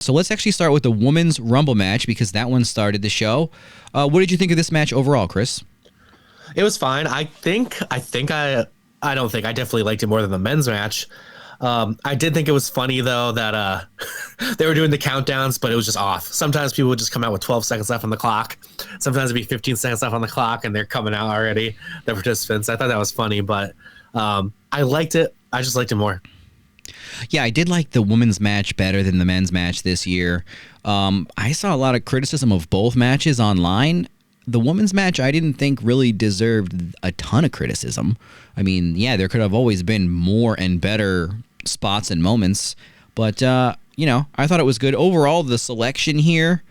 So let's actually start with the Women's Rumble match because that one started the show. What did you think of this match overall, Kris? It was fine. I definitely liked it more than the men's match. I did think it was funny though that they were doing the countdowns, but it was just off. Sometimes people would just come out with 12 seconds left on the clock. Sometimes it'd be 15 seconds left on the clock, and they're coming out already. The participants. I thought that was funny, but I liked it. I just liked it more. Yeah, I did like the women's match better than the men's match this year. I saw a lot of criticism of both matches online. The women's match I didn't think really deserved a ton of criticism. I mean, yeah, there could have always been more and better spots and moments, but I thought it was good. Overall, the selection here,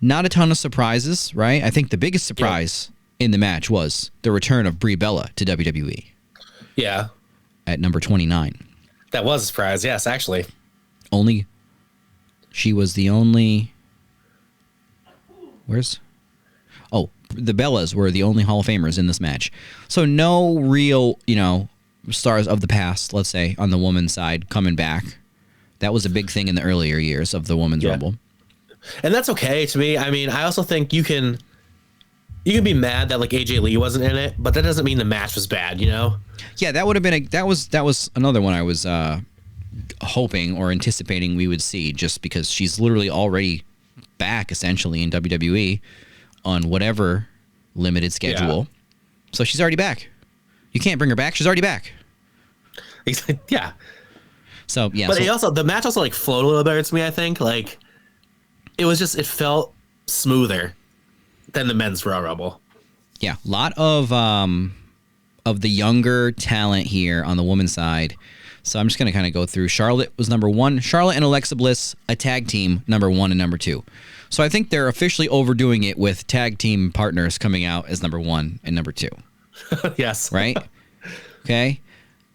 not a ton of surprises, right? I think the biggest surprise in the match was the return of Brie Bella to WWE. Yeah. At number 29. That was a surprise, yes, actually. She was the only... the Bellas were the only Hall of Famers in this match. So no real, stars of the past, let's say, on the woman's side coming back. That was a big thing in the earlier years of the Women's Rumble. And that's okay to me. I mean, I also think you can be mad that like AJ Lee wasn't in it, but that doesn't mean the match was bad, Yeah, that would have been that was another one I was hoping or anticipating we would see, just because she's literally already back essentially in WWE on whatever limited schedule. Yeah. So she's already back. You can't bring her back. She's already back. Yeah. So yeah. But the match also like flowed a little better to me, I think. Like it felt smoother than the men's Royal Rumble. Yeah. A lot of the younger talent here on the women's side. So I'm just going to kind of go through. Charlotte was number 1. Charlotte and Alexa Bliss, a tag team, number 1 and number 2. So I think they're officially overdoing it with tag team partners coming out as number 1 and number 2. Yes. Right? Okay?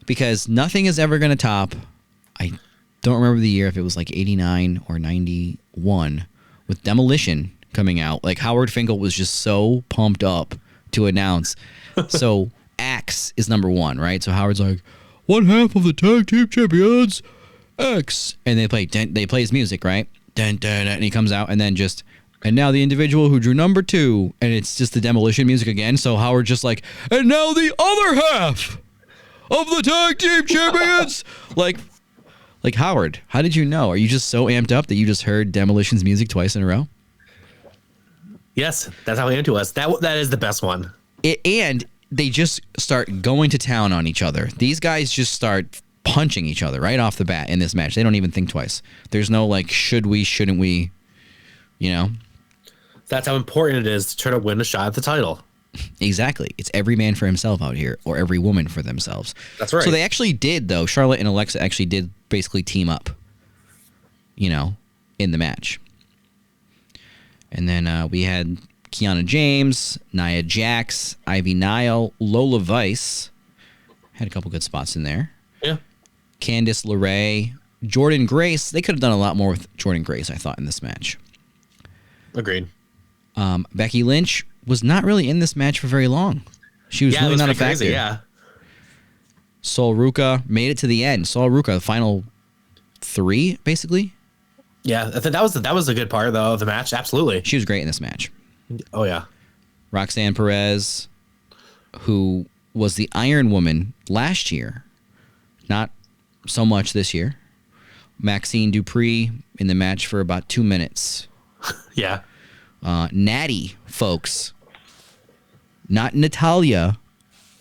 Because nothing is ever going to top, I don't remember the year, if it was like 89 or 91, with Demolition coming out. Like Howard Finkel was just so pumped up to announce. So Axe is number 1, right? So Howard's like, 1/2 of the tag team champions, X. And they play his music, right? Dun, dun, dun, and he comes out and then and now the individual who drew number 2, and it's just the Demolition music again. So Howard just like, and now the other half of the tag team champions. like Howard, how did you know? Are you just so amped up that you just heard Demolition's music twice in a row? Yes, that's how amped it was. That is the best one. And they just start going to town on each other. These guys just start punching each other right off the bat in this match. They don't even think twice. There's no like, should we, shouldn't we, That's how important it is to try to win a shot at the title. Exactly. It's every man for himself out here, or every woman for themselves. That's right. So they actually did, though. Charlotte and Alexa actually did basically team up, in the match. And then we had Kiana James, Nia Jax, Ivy Nile, Lola Vice. Had a couple good spots in there. Yeah. Candice LeRae, Jordan Grace. They could have done a lot more with Jordan Grace, I thought, in this match. Agreed. Becky Lynch was not really in this match for very long. She was really not a factor. Crazy, yeah. Sol Ruka made it to the end. Sol Ruka, the final 3, basically. Yeah, I think that was a good part though of the match. Absolutely, she was great in this match. Oh yeah. Roxanne Perez, who was the Iron Woman last year, not so much this year. Maxine Dupree in the match for about 2 minutes. Yeah. Natty, folks. Not Natalia.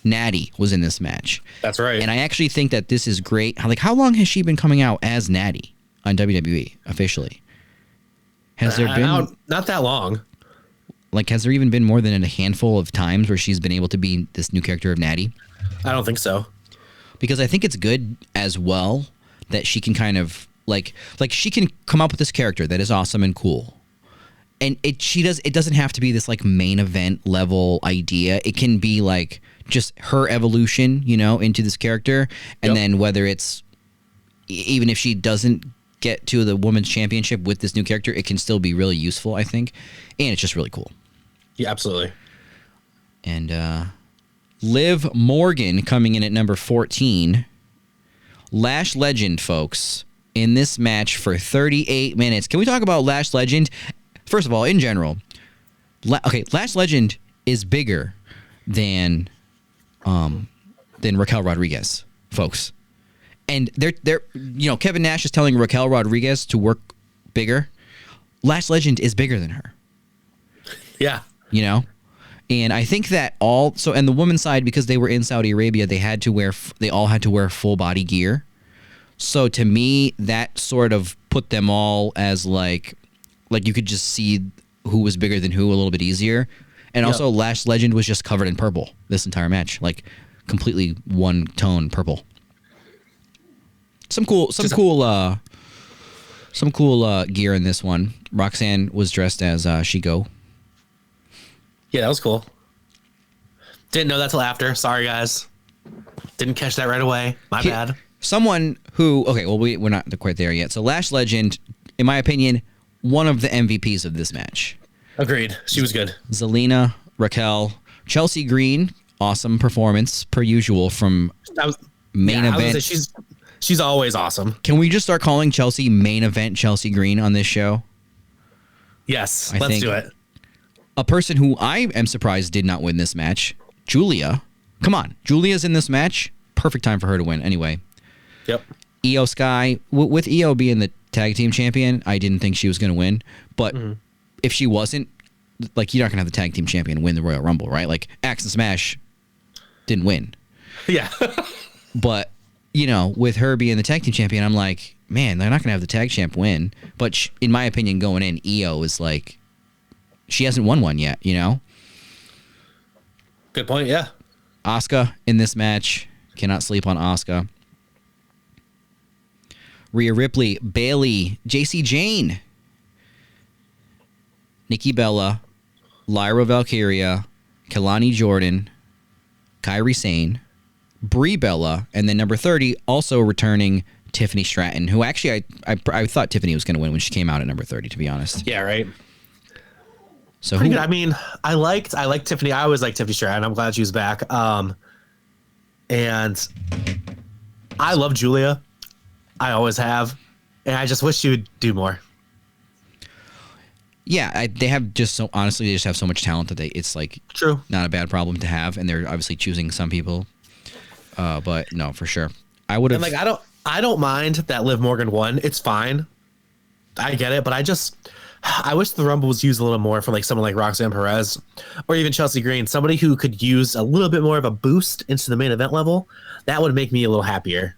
Natty was in this match. That's right. And I actually think that this is great. Like, how long has she been coming out as Natty on WWE officially? Has there been... Not that long. Like, has there even been more than a handful of times where she's been able to be this new character of Natty? I don't think so. Because I think it's good as well that she can kind of like she can come up with this character that is awesome and cool. And it doesn't have to be this like main event level idea. It can be like just her evolution, into this character. And then whether it's, even if she doesn't get to the women's championship with this new character, it can still be really useful, I think. And it's just really cool. Yeah, absolutely. And Liv Morgan coming in at number 14. Lash Legend, folks. in this match for 38 minutes. Can we talk about Lash Legend? First of all, in general, Lash Legend is bigger than Raquel Rodriguez, folks. And they're Kevin Nash is telling Raquel Rodriguez to work bigger. Lash Legend is bigger than her. Yeah. And I think that and the women's side, because they were in Saudi Arabia, they all had to wear full body gear. So to me, that sort of put them all as like you could just see who was bigger than who a little bit easier. And also Lash Legend was just covered in purple this entire match, like completely one tone purple. Some cool gear in this one. Roxanne was dressed as Shigo. Yeah, that was cool. Didn't know that till after. Sorry, guys. Didn't catch that right away. My bad. Someone who, we're not quite there yet. So Lash Legend, in my opinion, one of the MVPs of this match. Agreed. She was good. Zelina, Raquel, Chelsea Green, awesome performance per usual from main event. She's always awesome. Can we just start calling Chelsea main event Chelsea Green on this show? Yes, let's do it. A person who I am surprised did not win this match, Julia. Come on, Julia's in this match. Perfect time for her to win anyway. Yep. Io Sky, with Io being the tag team champion, I didn't think she was going to win. But if she wasn't, like, you're not going to have the tag team champion win the Royal Rumble, right? Like, Axe and Smash didn't win. Yeah. But, with her being the tag team champion, I'm like, man, they're not going to have the tag champ win. But in my opinion, going in, Io is like, she hasn't won one yet, Good point, yeah. Asuka in this match. Cannot sleep on Asuka. Rhea Ripley, Bayley, JC Jane, Nikki Bella, Lyra Valkyria, Kelani Jordan, Kairi Sane, Brie Bella, and then number 30, also returning Tiffany Stratton, who actually I thought Tiffany was going to win when she came out at number 30, to be honest. Yeah, right. So pretty good. I mean, I liked Tiffany. I always liked Tiffany Stratton. I'm glad she was back. And I love Julia. I always have, and I just wish she would do more. Yeah, they have just honestly, they just have so much talent that it's like true, not a bad problem to have, and they're obviously choosing some people. But no, for sure, I would have. And like, I don't mind that Liv Morgan won. It's fine. I get it, but I wish the Rumble was used a little more for like someone like Roxanne Perez or even Chelsea Green, somebody who could use a little bit more of a boost into the main event level. That would make me a little happier.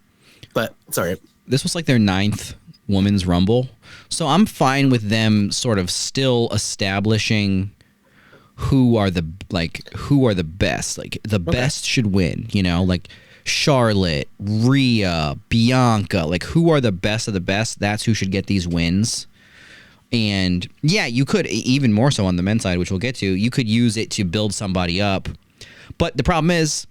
But sorry. This was like their 9th Women's Rumble. So I'm fine with them sort of still establishing who are the best. Like the best should win, like Charlotte, Rhea, Bianca, like who are the best of the best? That's who should get these wins. And yeah, you could, even more so on the men's side, which we'll get to, you could use it to build somebody up. But the problem is,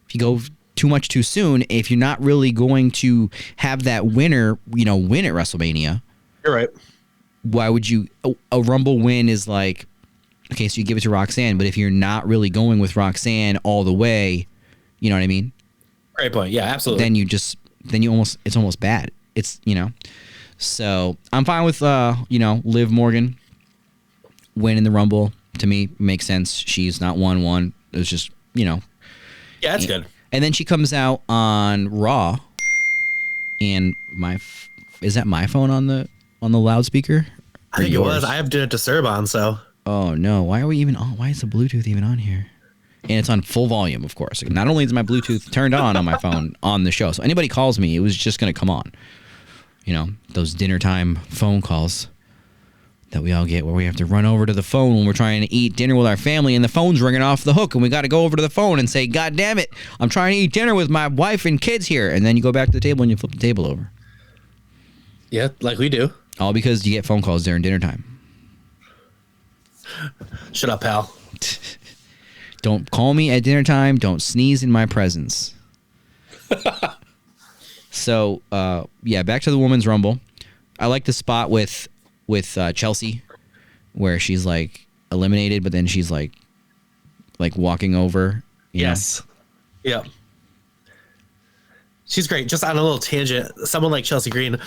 if you go too much too soon, if you're not really going to have that winner, win at WrestleMania. You're right. Why would you? A Rumble win is like, okay, so you give it to Roxanne, but if you're not really going with Roxanne all the way, you know what I mean? Great point. Yeah, absolutely. It's almost bad. It's, So I'm fine with, Liv Morgan winning the Rumble. To me, makes sense. She's not won one. It was just, Yeah, that's good. And then she comes out on Raw, and is that my phone on the loudspeaker? I think yours? It was. I have to disturb on, so. Oh no! Why are we even on? Why is the Bluetooth even on here? And it's on full volume, of course. Not only is my Bluetooth turned on my phone on the show, so anybody calls me, it was just going to come on. Those dinner time phone calls that we all get where we have to run over to the phone when we're trying to eat dinner with our family and the phone's ringing off the hook and we got to go over to the phone and say, God damn it, I'm trying to eat dinner with my wife and kids here. And then you go back to the table and you flip the table over. Yeah, like we do. All because you get phone calls during dinner time. Shut up, pal. Don't call me at dinner time. Don't sneeze in my presence. So, back to the Women's Rumble. I like the spot with Chelsea where she's like eliminated, but then she's like walking over. Yes. Yep. She's great. Just on a little tangent, someone like Chelsea Green,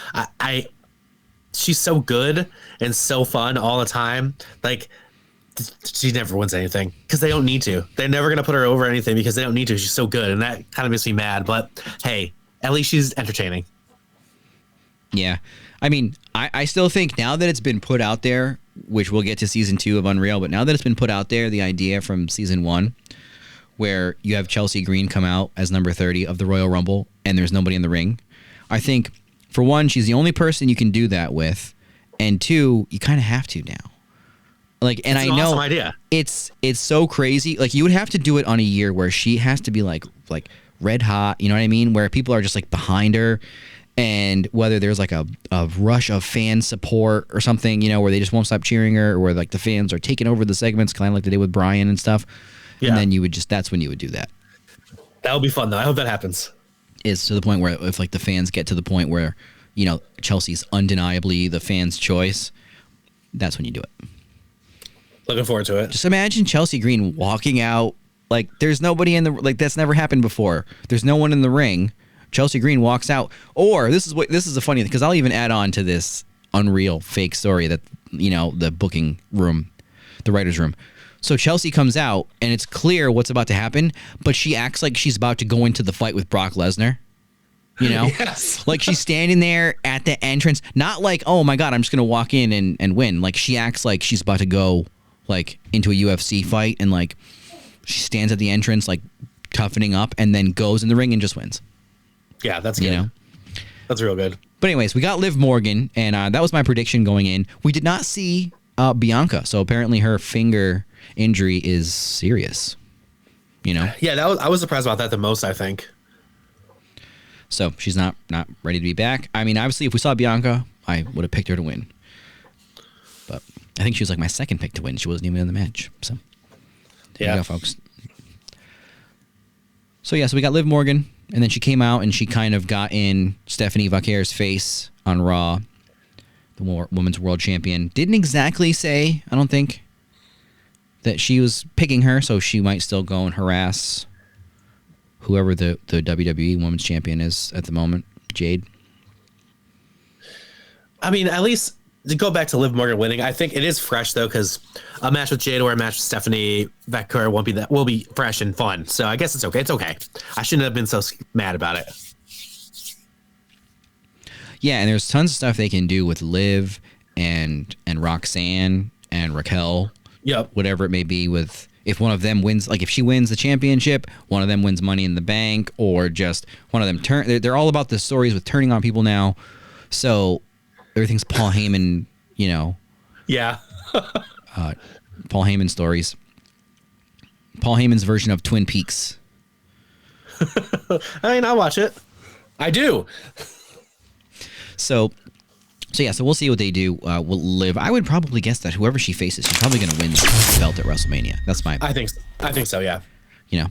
she's so good and so fun all the time. Like, she never wins anything because they don't need to. They're never going to put her over anything because they don't need to. She's so good, and that kind of makes me mad. But hey, at least she's entertaining. Yeah. I mean, I still think now that it's been put out there, which we'll get to season 2 of Unreal, but now that it's been put out there, the idea from season 1 where you have Chelsea Green come out as number 30 of the Royal Rumble and there's nobody in the ring, I think, for one, she's the only person you can do that with, and 2, you kind of have to now. Like, and It's I an know awesome idea. it's so crazy. Like, you would have to do it on a year where she has to be like red hot, you know what I mean? Where people are just like behind her, and whether there's like a rush of fan support or something, you know, where they just won't stop cheering her, or where like the fans are taking over the segments, kind of like they did with Brian and stuff. Yeah. And then that's when you would do that. That would be fun though. I hope that happens. Is to the point where if like the fans get to the point where, you know, Chelsea's undeniably the fans' choice, that's when you do it. Looking forward to it. Just imagine Chelsea Green walking out, like there's nobody in the, like that's never happened before. There's no one in the ring. Chelsea Green walks out. Or this is a funny, because I'll even add on to this unreal fake story that, you know, the booking room, the writer's room. So Chelsea comes out and it's clear what's about to happen, but she acts like she's about to go into the fight with Brock Lesnar. You know? Yes. Like she's standing there at the entrance, not like, oh my God, I'm just going to walk in and win. Like she acts like she's about to go like into a UFC fight, and like she stands at the entrance like toughening up, and then goes in the ring and just wins. Yeah, that's good. You know? That's real good. But anyways, we got Liv Morgan, and that was my prediction going in. We did not see Bianca, so apparently her finger injury is serious. You know? Yeah, I was surprised about that the most, I think. So she's not ready to be back. I mean, obviously, if we saw Bianca, I would have picked her to win. But I think she was like my second pick to win. She wasn't even in the match. So there you go, folks. So yeah, so we got Liv Morgan, and then she came out and she kind of got in Stephanie Vacquer's face on Raw, the women's world champion. Didn't exactly say, I don't think, that she was picking her, so she might still go and harass whoever the WWE women's champion is at the moment, Jade. I mean, at least to go back to Liv Morgan winning, I think it is fresh though, because a match with Jade or a match with Stephanie Vacquer will be fresh and fun. So I guess it's okay. It's okay. I shouldn't have been so mad about it. Yeah, and there's tons of stuff they can do with Liv and Roxanne and Raquel. Yep. Whatever it may be, with if one of them wins, like if she wins the championship, one of them wins Money in the Bank, or just one of them they're all about the stories with turning on people now. So everything's Paul Heyman, you know. Yeah. Paul Heyman stories. Paul Heyman's version of Twin Peaks. I mean, I'll watch it. I do. So yeah, so we'll see what they do. Will Liv. I would probably guess that whoever she faces, she's probably going to win the belt at WrestleMania. That's my. I think so. Yeah. You know,